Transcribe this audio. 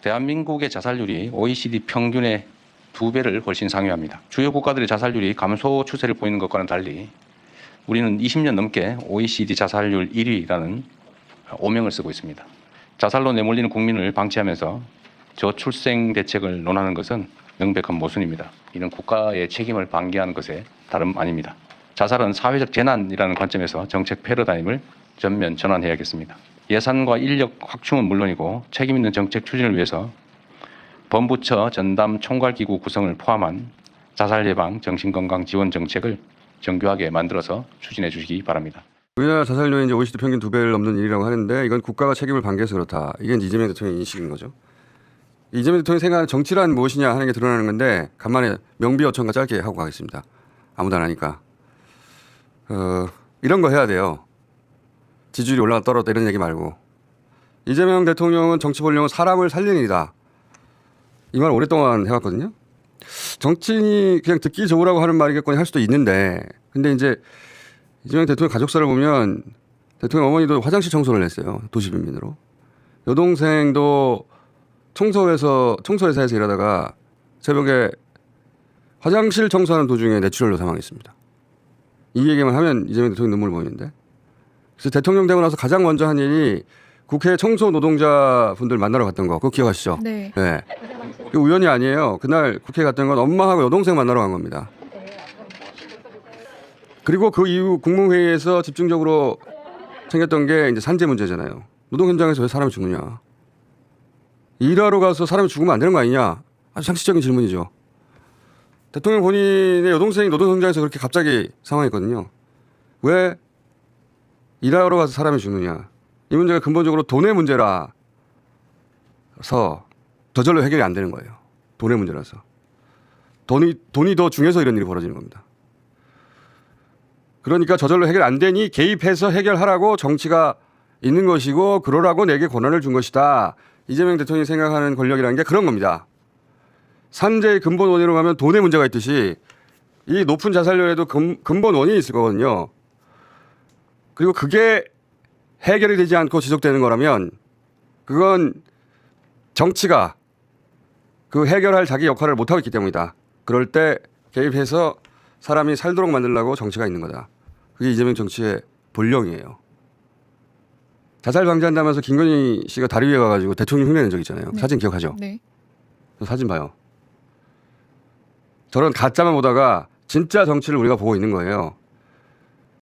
대한민국의 자살률이 OECD 평균의 2배를 훨씬 상회합니다. 주요 국가들의 자살률이 감소 추세를 보이는 것과는 달리 우리는 20년 넘게 OECD 자살률 1위라는 오명을 쓰고 있습니다. 자살로 내몰리는 국민을 방치하면서 저출생 대책을 논하는 것은 명백한 모순입니다. 이는 국가의 책임을 방기하는 것에 다름 아닙니다. 자살은 사회적 재난이라는 관점에서 정책 패러다임을 전면 전환해야겠습니다. 예산과 인력 확충은 물론이고 책임 있는 정책 추진을 위해서 범부처 전담 총괄기구 구성을 포함한 자살 예방 정신건강 지원 정책을 정교하게 만들어서 추진해 주시기 바랍니다. 우리나라 자살률이 이제 OECD 평균 2배를 넘는 일이라고 하는데 이건 국가가 책임을 방기해서 그렇다. 이게 이제 이재명 대통령의 인식인 거죠. 이재명 대통령이 생각하는 정치란 무엇이냐 하는 게 드러나는 건데 간만에 명비어천가 짧게 하고 가겠습니다. 아무도 안 하니까. 이런 거 해야 돼요. 지지율이 올라가 떨어졌다 이런 얘기 말고. 이재명 대통령은 정치 본령은 사람을 살리는 일이다. 이 말을 오랫동안 해왔거든요. 정치인이 그냥 듣기 좋으라고 하는 말이겠거니 할 수도 있는데 근데 이제 이재명 대통령 가족사를 보면 대통령 어머니도 화장실 청소를 했어요. 도시빈민으로. 여동생도 청소회사에서 일하다가 새벽에 화장실 청소하는 도중에 뇌출혈로 사망했습니다. 이 얘기만 하면 이재명 대통령 눈물 보이는데. 그래서 대통령 되고 나서 가장 먼저 한 일이 국회 청소 노동자분들 만나러 갔던 거. 그거 기억하시죠? 네. 네. 그 우연이 아니에요. 그날 국회에 갔던 건 엄마하고 여동생 만나러 간 겁니다. 그리고 그 이후 국무회의에서 집중적으로 생겼던 게 이제 산재 문제잖아요. 노동 현장에서 왜 사람이 죽느냐. 일하러 가서 사람이 죽으면 안 되는 거 아니냐. 아주 상식적인 질문이죠. 대통령 본인의 여동생이 노동 현장에서 그렇게 갑자기 상황했거든요. 왜 일하러 가서 사람이 죽느냐. 이 문제가 근본적으로 돈의 문제라서 저절로 해결이 안 되는 거예요. 돈의 문제라서. 돈이 더 중요해서 이런 일이 벌어지는 겁니다. 그러니까 저절로 해결 안 되니 개입해서 해결하라고 정치가 있는 것이고 그러라고 내게 권한을 준 것이다. 이재명 대통령이 생각하는 권력이라는 게 그런 겁니다. 산재의 근본 원인으로 가면 돈의 문제가 있듯이 이 높은 자살률에도 근본 원인이 있을 거거든요. 그리고 그게 해결이 되지 않고 지속되는 거라면 그건 정치가 그 해결할 자기 역할을 못하고 있기 때문이다. 그럴 때 개입해서 사람이 살도록 만들려고 정치가 있는 거다. 그게 이재명 정치의 본령이에요. 자살 방지한다면서 김건희 씨가 다리 위에 가가지고 대통령 흉내낸 적 있잖아요. 네. 사진 기억하죠? 네. 사진 봐요. 저런 가짜만 보다가 진짜 정치를 우리가 보고 있는 거예요.